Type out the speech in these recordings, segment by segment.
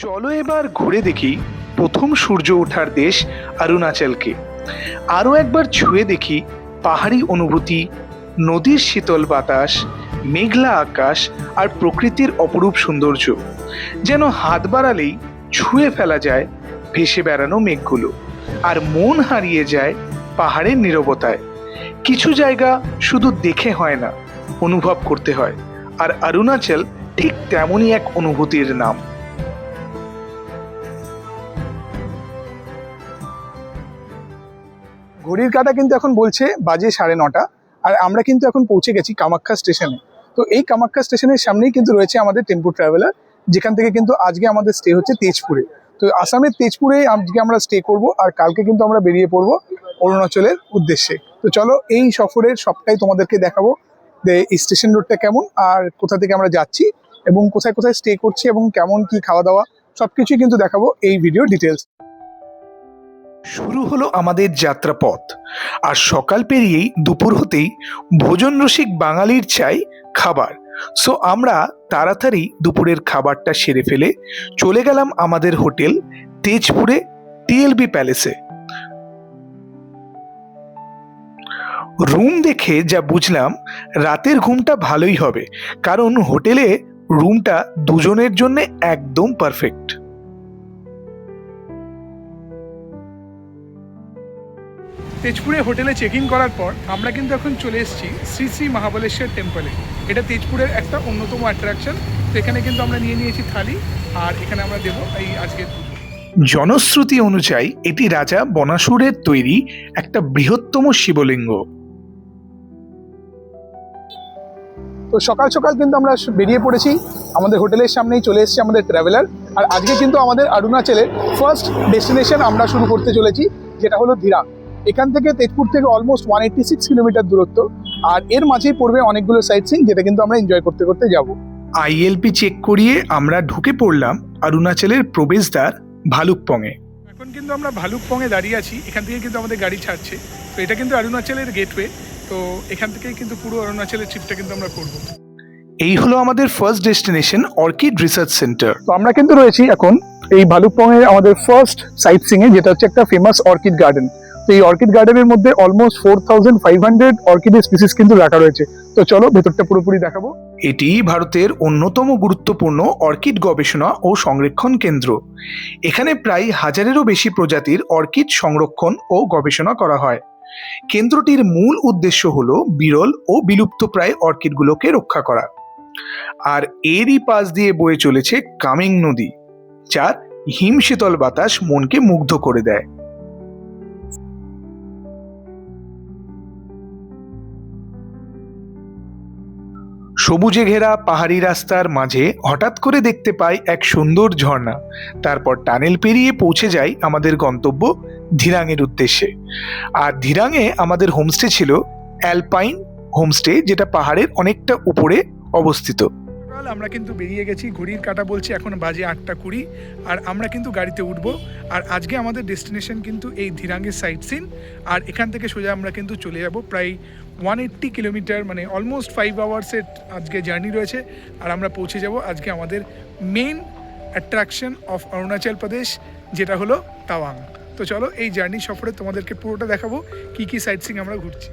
চলো এবার ঘুরে দেখি প্রথম সূর্য ওঠার দেশ অরুণাচলকে। আরও একবার ছুঁয়ে দেখি পাহাড়ি অনুভূতি, নদীর শীতল বাতাস, মেঘলা আকাশ আর প্রকৃতির অপরূপ সৌন্দর্য। যেন হাত বাড়ালেই ছুঁয়ে ফেলা যায় ভেসে বেড়ানো মেঘগুলো, আর মন হারিয়ে যায় পাহাড়ের নীরবতায়। কিছু জায়গা শুধু দেখে হয় না, অনুভব করতে হয়, আর অরুণাচল ঠিক তেমনই এক অনুভূতির নাম। ঘড়ির কাঁটা কিন্তু এখন বলছে বাজে 9:30, আর আমরা কিন্তু এখন পৌঁছে গেছি কামাখ্যা স্টেশনে। তো এই কামাখ্যা স্টেশনের সামনেই কিন্তু রয়েছে আমাদের টেম্পো ট্রাভেলার, যেখান থেকে কিন্তু আজকে আমাদের স্টে হচ্ছে তেজপুরে। তো আসামের তেজপুরে আজকে আমরা স্টে করব, আর কালকে কিন্তু আমরা বেরিয়ে পড়বো অরুণাচলের উদ্দেশ্যে। তো চলো এই সফরের সবটাই তোমাদেরকে দেখাবো, যে এই স্টেশন রোডটা কেমন, আর কোথা থেকে আমরা যাচ্ছি, এবং কোথায় কোথায় স্টে করছি, এবং কেমন কি খাওয়া দাওয়া সবকিছুই কিন্তু দেখাবো এই ভিডিও ডিটেলস। শুরু হলো আমাদের যাত্রাপথ, আর সকাল পেরিয়েই দুপুর হতেই ভোজন রসিক বাঙালির চাই খাবার। সো আমরা তাড়াতাড়ি দুপুরের খাবারটা সেরে ফেলে চলে গেলাম আমাদের হোটেল তেজপুরে টিএলবি প্যালেসে। রুম দেখে যা বুঝলাম রাতের ঘুমটা ভালোই হবে, কারণ হোটেলে রুমটা দুজনের জন্য একদম পারফেক্ট। তেজপুরে হোটেলে চেক ইন করার পর আমরা কিন্তু এখন চলে এসেছি শ্রী শ্রী মহাবলেশ্বর টেম্পলে। এটা তেজপুরের একটা অন্যতম অ্যাট্রাকশন। তো এখানে কিন্তু আমরা নিয়েছি থালি, আর এখানে আমরা দেবো এই আজকের। জনশ্রুতি অনুযায়ী এটি রাজা বনাসুরের তৈরি একটা বৃহত্তম শিবলিঙ্গ। তো সকাল সকাল কিন্তু আমরা বেরিয়ে পড়েছি, আমাদের হোটেলের সামনেই চলে এসেছে আমাদের ট্রাভেলার। আর আজকে কিন্তু আমাদের অরুণাচলের ফার্স্ট ডেস্টিনেশন আমরা শুরু করতে চলেছি, যেটা হলো ধিরাং। এখান থেকে তেজপুর থেকে অলমোস্ট 186 কিলোমিটার দূরত্ব, আর এর মাঝেই পড়বে অনেকগুলো সাইট সিইং, যেটা কিন্তু আমরা এনজয় করতে করতে যাব। আইএলপি চেক করিয়ে আমরা ঢুকে পড়লাম অরুণাচলের প্রবেশদ্বার ভালুকপংয়ে। এখন কিন্তু আমরা ভালুকপংয়ে দাঁড়িয়ে আছি, এখান থেকে কিন্তু আমাদের গাড়ি ছাড়ছে। তো এটা কিন্তু অরুণাচলের গেটওয়ে, তো এখান থেকেই কিন্তু পুরো অরুণাচলের ট্রিপটা কিন্তু আমরা করবো। এই হলো আমাদের first destination orchid research centre. তো আমরা কিন্তু রয়েছি এখন এই ভালুকপংয়ে আমাদের ফার্স্ট সাইট সিইং এ, যেটা হচ্ছে একটা ফেমাস অর্কিড গার্ডেন। তো এই অর্কিড গার্ডেনের মধ্যে অলমোস্ট 4500 অর্কিডের স্পিসিস কিন্তু রাখা রয়েছে। তো চলো ভেতরটা পুরোপুরি দেখাবো। এটি ভারতের অন্যতম গুরুত্বপূর্ণ অর্কিড গবেষণা ও সংরক্ষণ কেন্দ্র। এখানে প্রায় 1000-এরও বেশি প্রজাতির অর্কিড সংরক্ষণ ও গবেষণা করা হয়। কেন্দ্রটির মূল উদ্দেশ্য হলো বিরল ও বিলুপ্তপ্রায় অর্কিডগুলোকে রক্ষা করা। আর এরই পাশ দিয়ে বয়ে চলেছে কামেং নদী, যার হিমশীতল বাতাস মনকে মুগ্ধ করে দেয়। সবুজে ঘেরা পাহাড়ি রাস্তার মাঝে হঠাৎ করে দেখতে পাই এক সুন্দর ঝর্ণা। তারপর টানেল পেরিয়ে পৌঁছে যাই আমাদের গন্তব্য ধিরাঙের উদ্দেশ্যে। আর ধিরাঙে আমাদের হোমস্টে ছিল অ্যালপাইন হোমস্টে, যেটা পাহাড়ের অনেকটা উপরে অবস্থিত। আমরা কিন্তু বেরিয়ে গেছি, ঘড়ির কাঁটা বলছে এখন বাজে 8:20, আর আমরা কিন্তু গাড়িতে উঠবো। আর আজকে আমাদের ডেস্টিনেশন কিন্তু এই ধিরাঙের সাইট সিন, আর এখান থেকে সোজা আমরা কিন্তু চলে যাব প্রায় 180 কিলোমিটার, মানে অলমোস্ট 5 আওয়ার্সের আজকে জার্নি রয়েছে। আর আমরা পৌঁছে যাব আজকে আমাদের main attraction of Arunachal Pradesh, যেটা হলো তাওয়াং। তো চলো এই জার্নি সফরে তোমাদেরকে পুরোটা দেখাবো কি কি সাইট সিন আমরা ঘুরছি।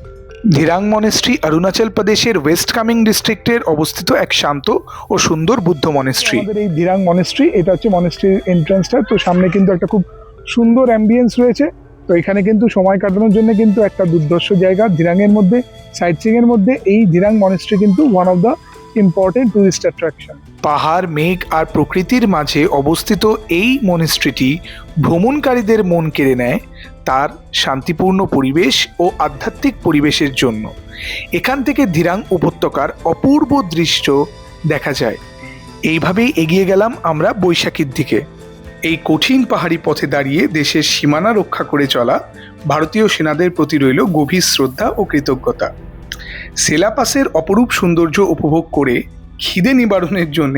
ধিরাং মনেস্ট্রি অরুণাচল প্রদেশের ওয়েস্ট কামেং ডিস্ট্রিক্টের অবস্থিত এক শান্ত ও সুন্দর বুদ্ধ মনেস্ট্রি। আমাদের এই ধিরাং মনেস্ট্রি, এটা হচ্ছে মনেস্ট্রির এন্ট্রান্সটা। তো সামনে কিন্তু একটা খুব সুন্দর অ্যাম্বিয়েন্স রয়েছে। তো এখানে কিন্তু সময় কাটানোর জন্য কিন্তু একটা দুর্ধর্ষ জায়গা ধিরাঙের মধ্যে, সাইট সিইং এর মধ্যে এই ধিরাং মনেস্ট্রি কিন্তু one of the important tourist attraction. পাহাড়, মেঘ আর প্রকৃতির মাঝে অবস্থিত এই মনেস্ট্রিটি ভ্রমণকারীদের মন কেড়ে নেয় তার শান্তিপূর্ণ পরিবেশ ও আধ্যাত্মিক পরিবেশের জন্য। এখান থেকে ধিরাং উপত্যকার অপূর্ব দৃশ্য দেখা যায়। এইভাবেই এগিয়ে গেলাম আমরা বৈশাখীর দিকে। এই কঠিন পাহাড়ি পথে দাঁড়িয়ে দেশের সীমানা রক্ষা করে চলা ভারতীয় সেনাদের প্রতি রইল গভীর শ্রদ্ধা ও কৃতজ্ঞতা। সেলাপাসের অপরূপ সৌন্দর্য উপভোগ করে খিদে নিবারণের জন্য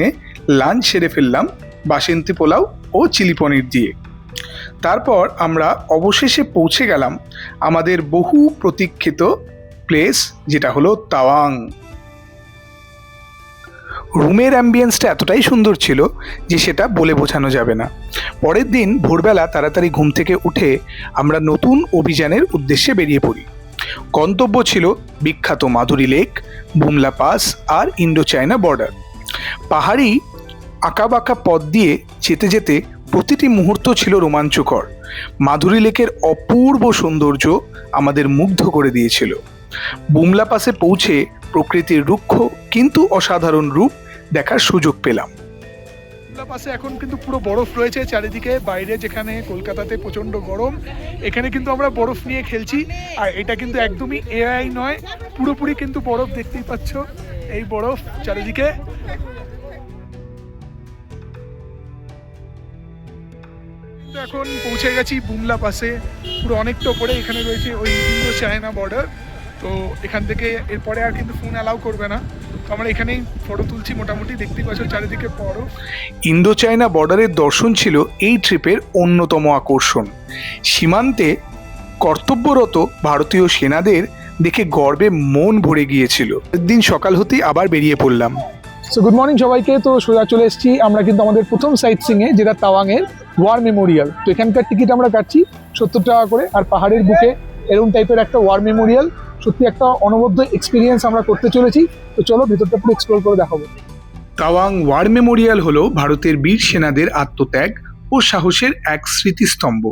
লাঞ্চ সেরে ফেললাম বাসন্তী পোলাও ও চিলি পনির দিয়ে। তারপর আমরা অবশেষে পৌঁছে গেলাম আমাদের বহু প্রতীক্ষিত প্লেস, যেটা হলো তাওয়াং। রুমের অ্যাম্বিয়েন্সটা এতটাই সুন্দর ছিল যে সেটা বলে বোঝানো যাবে না। পরের দিন ভোরবেলা তাড়াতাড়ি ঘুম থেকে উঠে আমরা নতুন অভিযানের উদ্দেশ্যে বেরিয়ে পড়ি। গন্তব্য ছিল বিখ্যাত মাধুরী লেক, বুমলা পাস আর ইন্দো চায়না বর্ডার। পাহাড়ি আঁকাবাঁকা পথ দিয়ে যেতে যেতে প্রতিটি মুহূর্ত ছিল রোমাঞ্চকর। মাধুরী লেকের অপূর্ব সৌন্দর্য আমাদের মুগ্ধ করে দিয়েছিল। বুমলা পাসে পৌঁছে প্রকৃতির রুক্ষ কিন্তু অসাধারণ রূপ দেখার সুযোগ পেলাম। বুমলা পাশে এখন কিন্তু পুরো বরফ রয়েছে চারিদিকে, বাইরে যেখানে কলকাতাতে প্রচন্ড গরম, এখানে কিন্তু আমরা বরফ নিয়ে খেলছি। আর এটা কিন্তু একদমই এআই নয়, পুরোপুরি কিন্তু বরফ, দেখতেই পাচ্ছ এই বরফ চারিদিকে। এখন পৌঁছে গেছি বুমলা পাসে, পুরো অনেকটা পরে এখানে রয়েছে ওই ইন্দো চায়না বর্ডার। তো এখান থেকে এরপরে আর কিন্তু ফোন অ্যালাউ করবে না, তো আমরা এখানেই ফটো তুলছি। মোটামুটি দেখতেই পাচ্ছ চারিদিকে বরফ। ইন্দো চায়না বর্ডারের দর্শন ছিল এই ট্রিপের অন্যতম আকর্ষণ। সীমান্তে কর্তব্যরত ভারতীয় সেনাদের দেখে গর্বে মন ভরে গিয়েছিল। দিন সকাল হতেই আবার বেরিয়ে পড়লাম। সো গুড মর্নিং সবাইকে। তো সোজা চলে এসেছি আমরা কিন্তু আমাদের প্রথম সাইট সিংয়ে, যেটা তাওয়াংয়ের ওয়ার মেমোরিয়াল। তো এখানকার টিকিট আমরা কাটছি 70 টাকা করে। আর পাহাড়ের বুকে এরকম টাইপের একটা ওয়ার মেমোরিয়াল, সত্যি একটা অনবদ্য এক্সপিরিয়েন্স আমরা করতে চলেছি। তো চলো ভিতরটা পুরো এক্সপ্লোর করে দেখাবো। তাওয়াং ওয়ার মেমোরিয়াল হলো ভারতের বীর সেনাদের আত্মত্যাগ ও সাহসের এক স্মৃতিস্তম্ভ।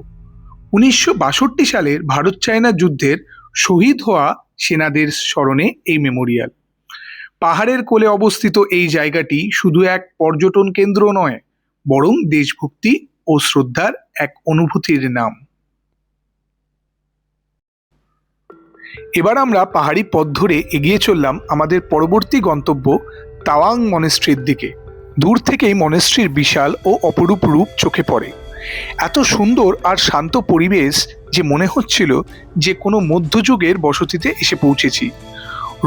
1962 সালের ভারত চায়না যুদ্ধের শহীদ হওয়া সেনাদের স্মরণে এই মেমোরিয়াল। পাহাড়ের কোলে অবস্থিত এই জায়গাটি শুধু এক পর্যটন কেন্দ্র নয়, বরং দেশভক্তি ও শ্রদ্ধার এক অনুভূতির নাম। এবার আমরা পাহাড়ি পথ ধরে এগিয়ে চললাম আমাদের পরবর্তী গন্তব্য তাওয়াং মনেস্ট্রির দিকে। দূর থেকেই মনেস্ট্রির বিশাল ও অপরূপ রূপ চোখে পড়ে। এত সুন্দর আর শান্ত পরিবেশ যে মনে হচ্ছিল যে কোনো মধ্যযুগের বসতিতে এসে পৌঁছেছি।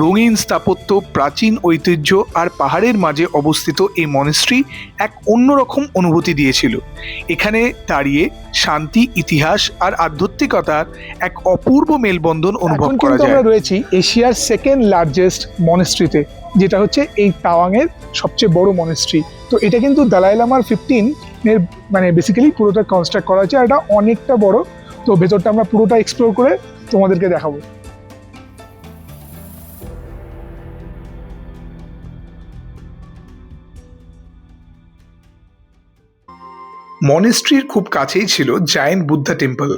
রঙিন স্থাপত্য, প্রাচীন ঐতিহ্য আর পাহাড়ের মাঝে অবস্থিত এই মনেস্ট্রি এক অন্যরকম অনুভূতি দিয়েছিল। এখানে দাঁড়িয়ে শান্তি, ইতিহাস আর আধ্যাত্মিকতার এক অপূর্ব মেলবন্ধন অনুভব করা যায়। আমরা রয়েছি এশিয়ার সেকেন্ড লার্জেস্ট মনেস্ট্রিতে, যেটা হচ্ছে এই তাওয়াংয়ের সবচেয়ে বড় মনেস্ট্রি। তো এটা কিন্তু দালাই লামার 15 এর মানে বেসিক্যালি পুরোটা কনস্ট্রাক্ট করা হয়েছে, আর এটা অনেকটা বড়। তো ভেতরটা আমরা পুরোটা এক্সপ্লোর করে তোমাদেরকে দেখাবো। মনেস্ট্রির খুব কাছেই ছিল জায়েন্ট বুদ্ধা টেম্পল।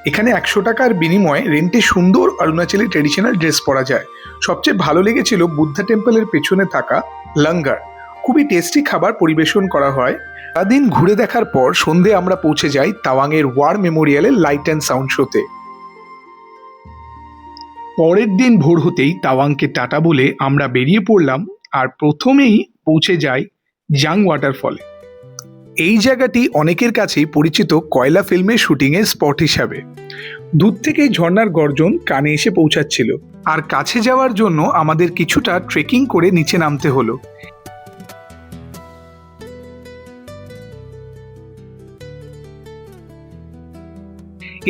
এখানে 100 টাকার বিনিময়ে রেন্টে সুন্দর অরুণাচলি ট্রেডিশনাল ড্রেস পরা যায়। সবচেয়ে ভালো লেগেছিল বুদ্ধা টেম্পলের পেছনে থাকা লঙ্গার। খুবই টেস্টি খাবার পরিবেশন করা হয়। সারাদিন ঘুরে দেখার পর সন্ধে আমরা পৌঁছে যাই তাওয়াংয়ের ওয়ার মেমোরিয়ালের লাইট অ্যান্ড সাউন্ড শোতে। পরের দিন ভোর হতেই তাওয়াংকে টাটা বলে আমরা বেরিয়ে পড়লাম আর প্রথমেই পৌঁছে যাই জাং ওয়াটারফলে। এই জায়গাটি অনেকের কাছেই পরিচিত কয়লা ফিল্মের শুটিংয়ের স্পট হিসাবে। দূর থেকেই ঝর্ণার গর্জন কানে এসে পৌঁছাচ্ছিল, আর কাছে যাওয়ার জন্য আমাদের কিছুটা ট্রেকিং করে নিচে নামতে হলো।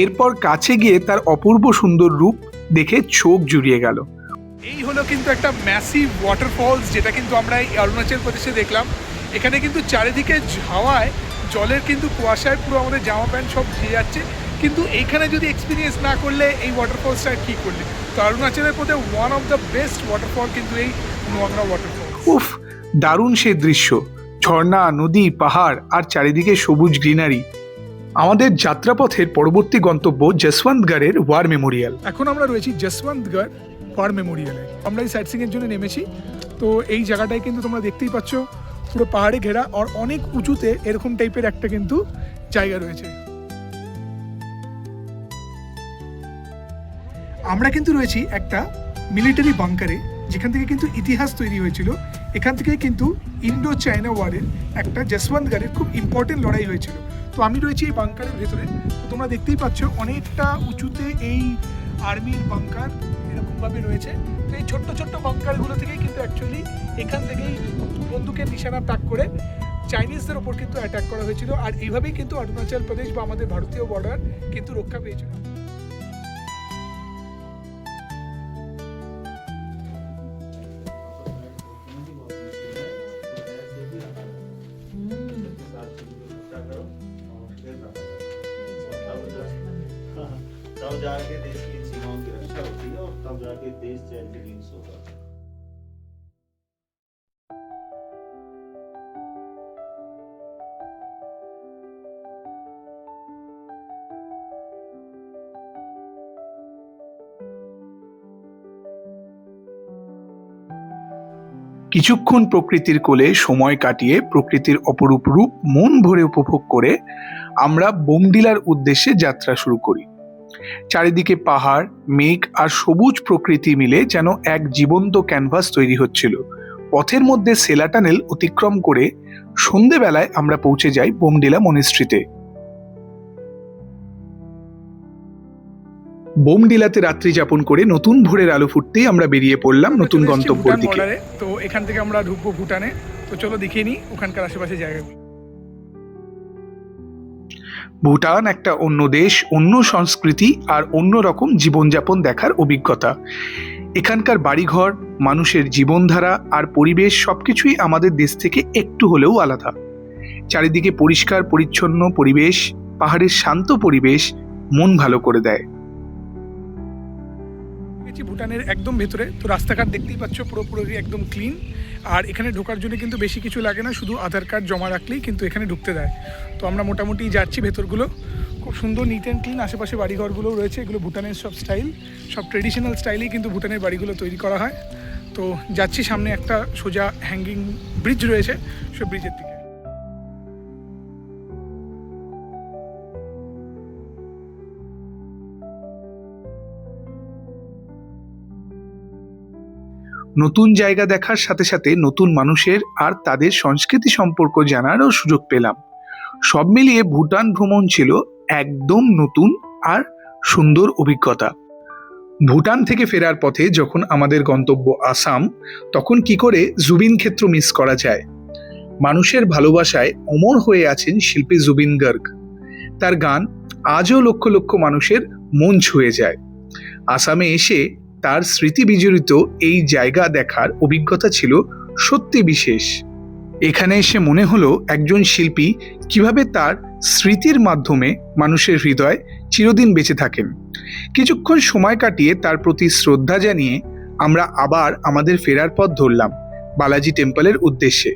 এরপর কাছে গিয়ে তার অপূর্ব সুন্দর রূপ দেখে চোখ জুড়িয়ে গেল। এই হলো কিন্তু একটা ম্যাসিভ ওয়াটারফলস, যেটা কিন্তু আমরা এই অরুণাচল প্রদেশে দেখলাম। এখানে কিন্তু চারিদিকে হাওয়ায়, জলের কিন্তু কুয়াশায় পুরো আমাদের জামা প্যান্ট সব ভিজে যাচ্ছে। কিন্তু এইখানে যদি এক্সপিরিয়েন্স না করলে এই ওয়াটারফলসটা কী করলে? তো অরুণাচলের মধ্যে one of the best waterfall কিন্তু এই নোয়াংরা ওয়াটারফল। উফ, দারুণ সে দৃশ্য! ঝর্ণা, নদী, পাহাড় আর চারিদিকে সবুজ গ্রিনারি। আমাদের যাত্রাপথের পরবর্তী গন্তব্য যশবন্তগড়ের ওয়ার মেমোরিয়াল। এখন আমরা রয়েছি যশবন্তগড় ওয়ার মেমোরিয়ালে। আমরা এই সাইট সিংয়ের জন্য নেমেছি। তো এই জায়গাটায় কিন্তু তোমরা দেখতেই পাচ্ছ পুরো পাহাড়ে ঘেরা, আর অনেক উঁচুতে এরকম টাইপের একটা কিন্তু জায়গা রয়েছে। আমরা কিন্তু রয়েছি একটা মিলিটারি বাংকারে, যেখান থেকে কিন্তু ইতিহাস তৈরি হয়েছিল। এখান থেকে কিন্তু ইন্ডো চায়না ওয়ারের একটা যশবন্তগড়ের খুব ইম্পর্টেন্ট লড়াই হয়েছিল। তো আমি রয়েছি এই বাংকারের ভেতরে। তো তোমরা দেখতেই পাচ্ছ অনেকটা উঁচুতে এই আর্মির বাংকার এরকমভাবে রয়েছে। তো এই ছোট্ট ছোট্ট বাংকারগুলো থেকেই কিন্তু অ্যাকচুয়ালি এখান থেকেই বন্দুকের নিশানা তাক করে চাইনিজদের ওপর কিন্তু অ্যাটাক করা হয়েছিল। আর এইভাবেই কিন্তু অরুণাচল প্রদেশ বা আমাদের ভারতীয় বর্ডার কিন্তু রক্ষা পেয়েছিল। तब जाके देश की सीमाओं की रक्षा होती है और तब जाके देश चैन की नींद सोता है। কিছুক্ষণ প্রকৃতির কোলে সময় কাটিয়ে প্রকৃতির অপরূপ রূপ মন ভরে উপভোগ করে আমরা বোমডিলার উদ্দেশ্যে যাত্রা শুরু করি। চারিদিকে পাহাড়, মেঘ আর সবুজ প্রকৃতি মিলে যেন এক জীবন্ত ক্যানভাস তৈরি হচ্ছিল। পথের মধ্যে সেলা টানেল অতিক্রম করে সন্ধেবেলায় আমরা পৌঁছে যাই বোমডিলা মনিস্ট্রিতে। বোমডিলাতে রাত্রি যাপন করে নতুন ভোরের আলো ফুটতেই আমরা বেরিয়ে পড়লাম নতুন গন্তব্যের দিকে। তো এখান থেকে আমরা ঢুকবো ভুটানে। তো চলো দেখিয়ে নিই ওখানকার আশেপাশে জায়গাগুলো। ভুটান একটা অন্য দেশ, অন্য সংস্কৃতি আর অন্য রকম জীবনযাপন দেখার অভিজ্ঞতা। এখানকার বাড়িঘর, মানুষের জীবনধারা আর পরিবেশ সবকিছুই আমাদের দেশ থেকে একটু হলেও আলাদা। চারিদিকে পরিষ্কার পরিচ্ছন্ন পরিবেশ, পাহাড়ের শান্ত পরিবেশ মন ভালো করে দেয়। ভুটানের একদম ভেতরে, তো রাস্তাঘাট দেখতেই পাচ্ছ পুরোপুরি একদম ক্লিন। আর এখানে ঢোকার জন্য কিন্তু বেশি কিছু লাগে না, শুধু আধার কার্ড জমা রাখলেই কিন্তু এখানে ঢুকতে দেয়। তো আমরা মোটামুটি যাচ্ছি ভেতরগুলো, খুব সুন্দর নিট অ্যান্ড ক্লিন। আশেপাশে বাড়িঘরগুলোও রয়েছে, এগুলো ভুটানের সব স্টাইল, সব ট্রেডিশনাল স্টাইলেই কিন্তু ভুটানের বাড়িগুলো তৈরি করা হয়। তো যাচ্ছি, সামনে একটা সোজা হ্যাঙ্গিং ব্রিজ রয়েছে, সব ব্রিজের দিকে। নতুন জায়গা দেখার সাথে সাথে নতুন মানুষের আর তাদের সংস্কৃতি সম্পর্ক জানারও সুযোগ পেলাম। সব মিলিয়ে ভুটান ভ্রমণ ছিল একদম নতুন আর সুন্দর অভিজ্ঞতা। ভুটান থেকে ফেরার পথে যখন আমাদের গন্তব্য আসাম, তখন কি করে জুবিন ক্ষেত্র মিস করা যায়। মানুষের ভালোবাসায় অমর হয়ে আছেন শিল্পী জুবিন গার্গ। তার গান আজও লক্ষ লক্ষ মানুষের মন ছুঁয়ে যায়। আসামে এসে তার স্মৃতি বিজড়িত এই জায়গা দেখার অভিজ্ঞতা ছিল সত্যি বিশেষ। এখানে এসে মনে হলো একজন শিল্পী কিভাবে তার স্মৃতির মাধ্যমে মানুষের হৃদয় চিরদিন বেঁচে থাকেন। কিছুক্ষণ সময় কাটিয়ে তার প্রতি শ্রদ্ধা জানিয়ে আমরা আবার আমাদের ফেরার পথ ধরলাম বালাজি টেম্পলের উদ্দেশ্যে।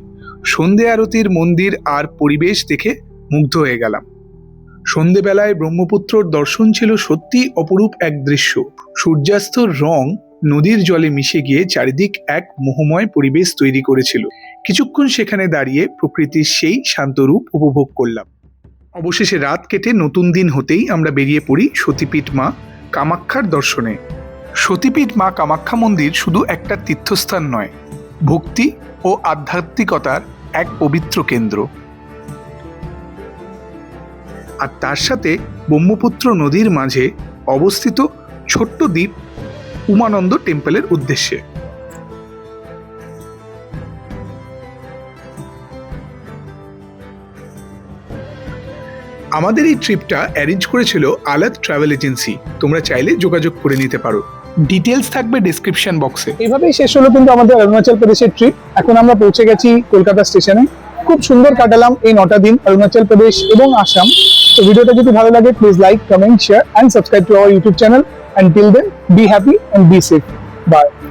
সন্ধে আরতির মন্দির আর পরিবেশ দেখে মুগ্ধ হয়ে গেলাম। সন্ধেবেলায় ব্রহ্মপুত্রর দর্শন ছিল সত্যি অপরূপ এক দৃশ্য। সূর্যাস্তর রং নদীর জলে মিশে গিয়ে চারিদিক এক মোহময় পরিবেশ তৈরি করেছিল। কিছুক্ষণ সেখানে দাঁড়িয়ে প্রকৃতির সেই শান্ত রূপ উপভোগ করলাম। অবশেষে রাত কেটে নতুন দিন হতেই আমরা বেরিয়ে পড়ি সতীপীঠ মা কামাখ্যার দর্শনে। সতীপীঠ মা কামাখ্যা মন্দির শুধু একটা তীর্থস্থান নয়, ভক্তি ও আধ্যাত্মিকতার এক পবিত্র কেন্দ্র। আর তার সাথে ব্রহ্মপুত্র নদীর মাঝে অবস্থিত ছোট্ট দ্বীপ উমানন্দ টেম্পলের উদ্দেশ্যে। আমাদের এই ট্রিপটা অ্যারেঞ্জ করেছিল আলাদ ট্রাভেল এজেন্সি। তোমরা চাইলে যোগাযোগ করে নিতে পারো, ডিটেলস থাকবে ডেসক্রিপশন বক্সে। এইভাবেই শেষ হলো কিন্তু আমাদের অরুণাচল প্রদেশের ট্রিপ। এখন আমরা পৌঁছে গেছি কলকাতা স্টেশনে। খুব সুন্দর কাটালাম এই 9টা দিন অরুণাচল প্রদেশ এবং আসাম। তো ভিডিওটা যদি ভালো লাগে please like, comment, share and subscribe to our YouTube channel. Until then, be happy and be safe. Bye.